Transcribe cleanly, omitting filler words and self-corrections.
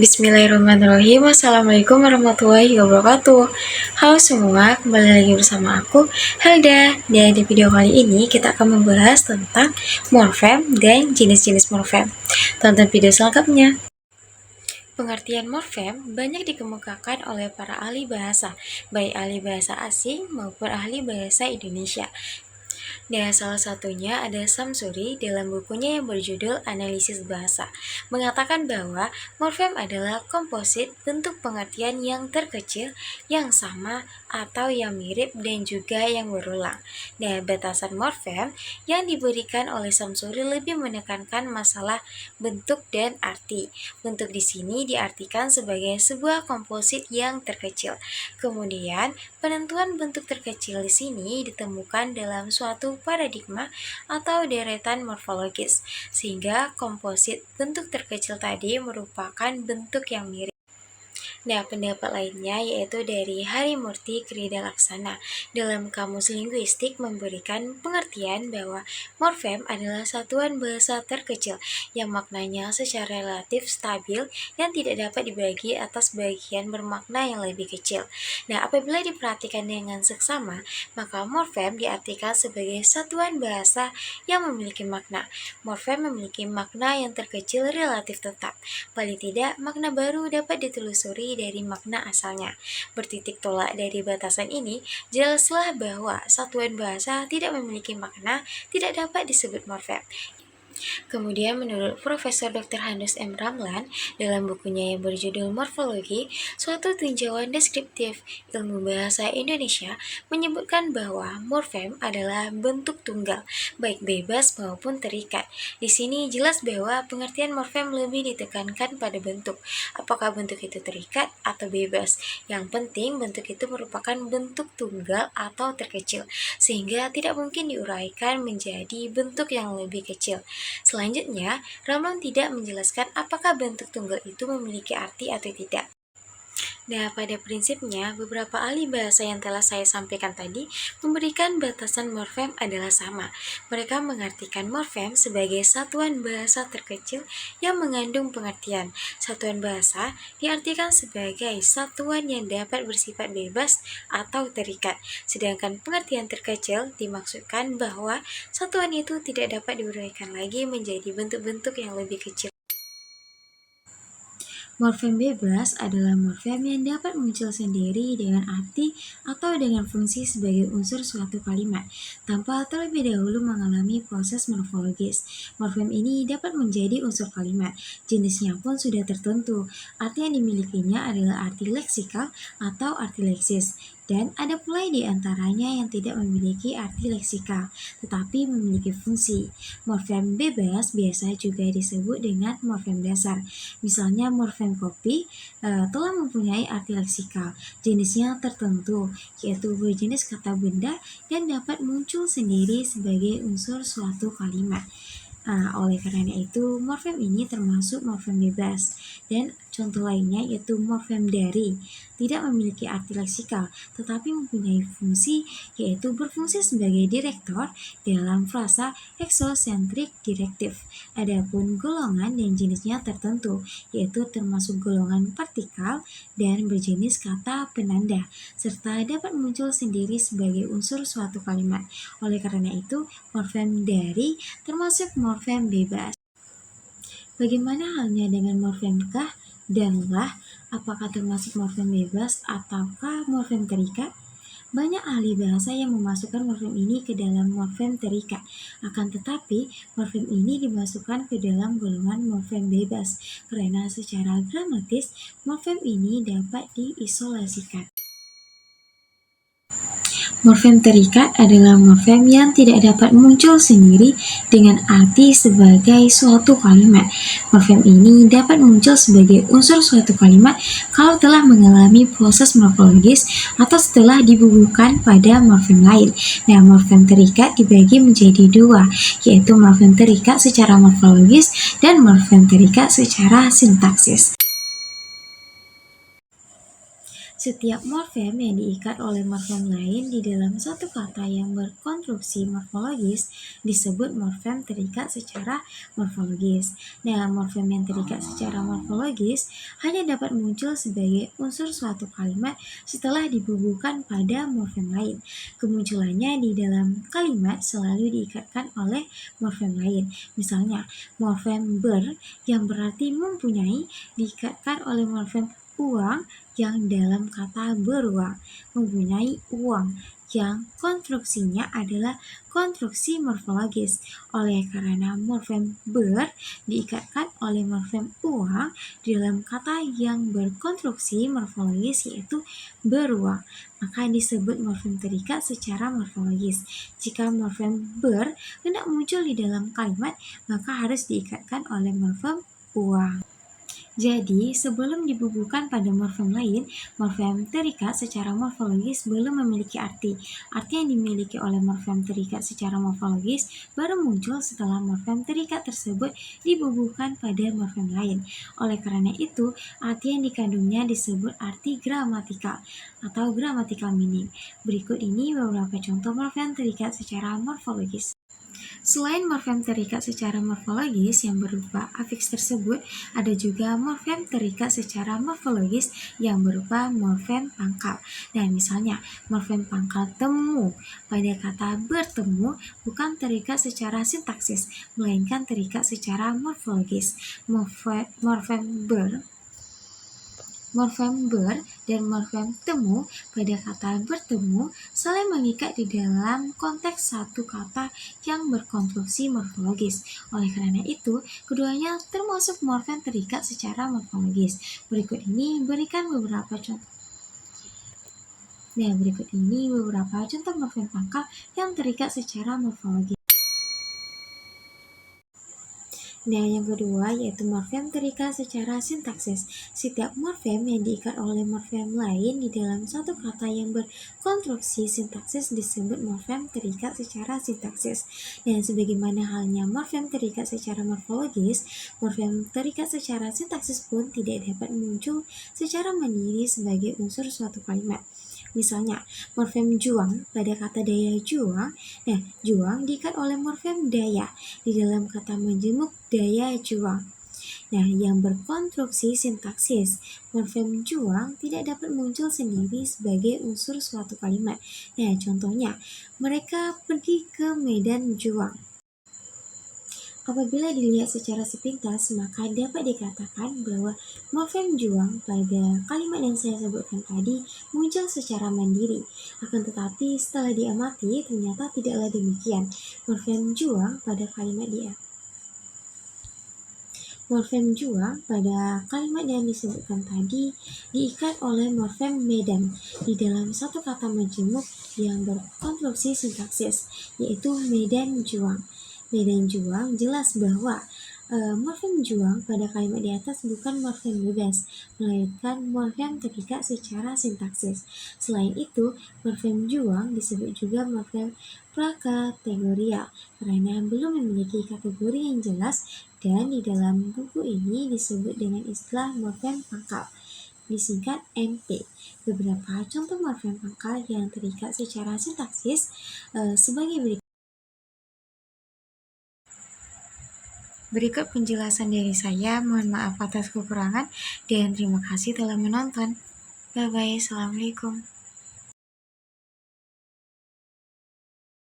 Bismillahirrahmanirrahim. Assalamualaikum warahmatullahi wabarakatuh. Halo semua, kembali lagi bersama aku, Helda. Dan di video kali ini kita akan membahas tentang morfem dan jenis-jenis morfem. Tonton video selengkapnya. Pengertian morfem banyak dikemukakan oleh para ahli bahasa, baik ahli bahasa asing maupun ahli bahasa Indonesia. Dan salah satunya ada Samsuri dalam bukunya yang berjudul Analisis Bahasa, mengatakan bahwa morfem adalah komposit bentuk pengertian yang terkecil, yang sama atau yang mirip dan juga yang berulang. Nah, batasan morfem yang diberikan oleh Samsuri lebih menekankan masalah bentuk dan arti. Bentuk di sini diartikan sebagai sebuah komposit yang terkecil. Kemudian, penentuan bentuk terkecil di sini ditemukan dalam suatu paradigma atau deretan morfologis, sehingga komposit bentuk terkecil tadi merupakan bentuk yang mirip. Nah, pendapat lainnya yaitu dari Harimurti Kridalaksana dalam Kamus Linguistik memberikan pengertian bahwa morfem adalah satuan bahasa terkecil yang maknanya secara relatif stabil yang tidak dapat dibagi atas bagian bermakna yang lebih kecil. Nah, apabila diperhatikan dengan seksama, maka morfem diartikan sebagai satuan bahasa yang memiliki makna. Morfem memiliki makna yang terkecil relatif tetap. Paling tidak, makna baru dapat ditelusuri dari makna asalnya. Bertitik tolak dari batasan ini, jelaslah bahwa satuan bahasa tidak memiliki makna tidak dapat disebut morfem. Kemudian menurut Profesor Dr. Hanus M. Ramlan dalam bukunya yang berjudul Morfologi, suatu tinjauan deskriptif ilmu bahasa Indonesia menyebutkan bahwa morfem adalah bentuk tunggal, baik bebas maupun terikat. Di sini jelas bahwa pengertian morfem lebih ditekankan pada bentuk. Apakah bentuk itu terikat atau bebas? Yang penting bentuk itu merupakan bentuk tunggal atau terkecil, sehingga tidak mungkin diuraikan menjadi bentuk yang lebih kecil. Selanjutnya, Ramlan tidak menjelaskan apakah bentuk tunggal itu memiliki arti atau tidak. Nah, pada prinsipnya, beberapa ahli bahasa yang telah saya sampaikan tadi memberikan batasan morfem adalah sama. Mereka mengartikan morfem sebagai satuan bahasa terkecil yang mengandung pengertian. Satuan bahasa diartikan sebagai satuan yang dapat bersifat bebas atau terikat. Sedangkan pengertian terkecil dimaksudkan bahwa satuan itu tidak dapat diuraikan lagi menjadi bentuk-bentuk yang lebih kecil. Morfem bebas adalah morfem yang dapat muncul sendiri dengan arti atau dengan fungsi sebagai unsur suatu kalimat, tanpa terlebih dahulu mengalami proses morfologis. Morfem ini dapat menjadi unsur kalimat. Jenisnya pun sudah tertentu. Arti yang dimilikinya adalah arti leksikal atau arti leksis. Dan ada pula di antaranya yang tidak memiliki arti leksikal, tetapi memiliki fungsi. Morfem bebas biasa juga disebut dengan morfem dasar. Misalnya morfem kopi telah mempunyai arti leksikal. Jenisnya tertentu, yaitu berjenis kata benda dan dapat muncul sendiri sebagai unsur suatu kalimat. Oleh karena itu, morfem ini termasuk morfem bebas. Dan contoh lainnya yaitu morfem dari, tidak memiliki arti leksikal, tetapi mempunyai fungsi, yaitu berfungsi sebagai direktor dalam frasa eksosentrik direktif. Adapun golongan dan jenisnya tertentu, yaitu termasuk golongan partikal dan berjenis kata penanda, serta dapat muncul sendiri sebagai unsur suatu kalimat. Oleh karena itu, morfem dari termasuk morfem bebas. Bagaimana halnya dengan morfem kah dan lah? Apakah termasuk morfem bebas ataukah morfem terikat? Banyak ahli bahasa yang memasukkan morfem ini ke dalam morfem terikat. Akan tetapi, morfem ini dimasukkan ke dalam golongan morfem bebas karena secara gramatis morfem ini dapat diisolasikan. Morfem terikat adalah morfem yang tidak dapat muncul sendiri dengan arti sebagai suatu kalimat. Morfem ini dapat muncul sebagai unsur suatu kalimat kalau telah mengalami proses morfologis atau setelah dibubuhkan pada morfem lain. Nah, morfem terikat dibagi menjadi dua, yaitu morfem terikat secara morfologis dan morfem terikat secara sintaksis. Setiap morfem yang diikat oleh morfem lain di dalam satu kata yang berkonstruksi morfologis disebut morfem terikat secara morfologis. Nah, morfem yang terikat secara morfologis hanya dapat muncul sebagai unsur suatu kalimat setelah dibubuhkan pada morfem lain. Kemunculannya di dalam kalimat selalu diikatkan oleh morfem lain. Misalnya, morfem ber yang berarti mempunyai diikatkan oleh morfem uang yang dalam kata beruang, mempunyai uang yang konstruksinya adalah konstruksi morfologis. Oleh karena morfem ber diikatkan oleh morfem uang dalam kata yang berkonstruksi morfologis yaitu beruang, maka disebut morfem terikat secara morfologis. Jika morfem ber hendak muncul di dalam kalimat, maka harus diikatkan oleh morfem uang. Jadi, sebelum dibubuhkan pada morfem lain, morfem terikat secara morfologis belum memiliki arti. Arti yang dimiliki oleh morfem terikat secara morfologis baru muncul setelah morfem terikat tersebut dibubuhkan pada morfem lain. Oleh karena itu, arti yang dikandungnya disebut arti gramatikal atau grammatical meaning. Berikut ini beberapa contoh morfem terikat secara morfologis. Selain morfem terikat secara morfologis yang berupa afiks tersebut, ada juga morfem terikat secara morfologis yang berupa morfem pangkal. Nah, misalnya morfem pangkal temu pada kata bertemu bukan terikat secara sintaksis, melainkan terikat secara morfologis. Morfem ber dan morfem temu pada kata bertemu saling mengikat di dalam konteks satu kata yang berkonstruksi morfologis. Oleh karena itu, keduanya termasuk morfem terikat secara morfologis. Berikut ini beberapa contoh morfem pangkal yang terikat secara morfologis. Nah, yang kedua yaitu morfem terikat secara sintaksis. Setiap morfem yang diikat oleh morfem lain di dalam satu kata yang berkonstruksi sintaksis disebut morfem terikat secara sintaksis. Dan sebagaimana halnya morfem terikat secara morfologis, morfem terikat secara sintaksis pun tidak dapat muncul secara mandiri sebagai unsur suatu kalimat. Misalnya, morfem juang pada kata daya juang. Nah, juang diikat oleh morfem daya di dalam kata menjemuk daya juang. Nah, yang berkonstruksi sintaksis, morfem juang tidak dapat muncul sendiri sebagai unsur suatu kalimat. Nah, contohnya, mereka pergi ke medan juang. Apabila dilihat secara sepintas, maka dapat dikatakan bahwa morfem juang pada kalimat yang saya sebutkan tadi muncul secara mandiri. Akan tetapi setelah diamati, ternyata tidaklah demikian. Morfem juang pada kalimat yang disebutkan tadi diikat oleh morfem medan di dalam satu kata majemuk yang berkonstruksi sintaksis, yaitu medan juang. Medan juang jelas bahwa morfem juang pada kalimat di atas bukan morfem bebas, melainkan morfem terikat secara sintaksis. Selain itu, morfem juang disebut juga morfem prakategorial karena belum memiliki kategori yang jelas, dan di dalam buku ini disebut dengan istilah morfem pangkal, disingkat MP. Beberapa contoh morfem pangkal yang terikat secara sintaksis sebagai berikut. Berikut penjelasan dari saya, mohon maaf atas kekurangan dan terima kasih telah menonton. Bye-bye, Assalamualaikum.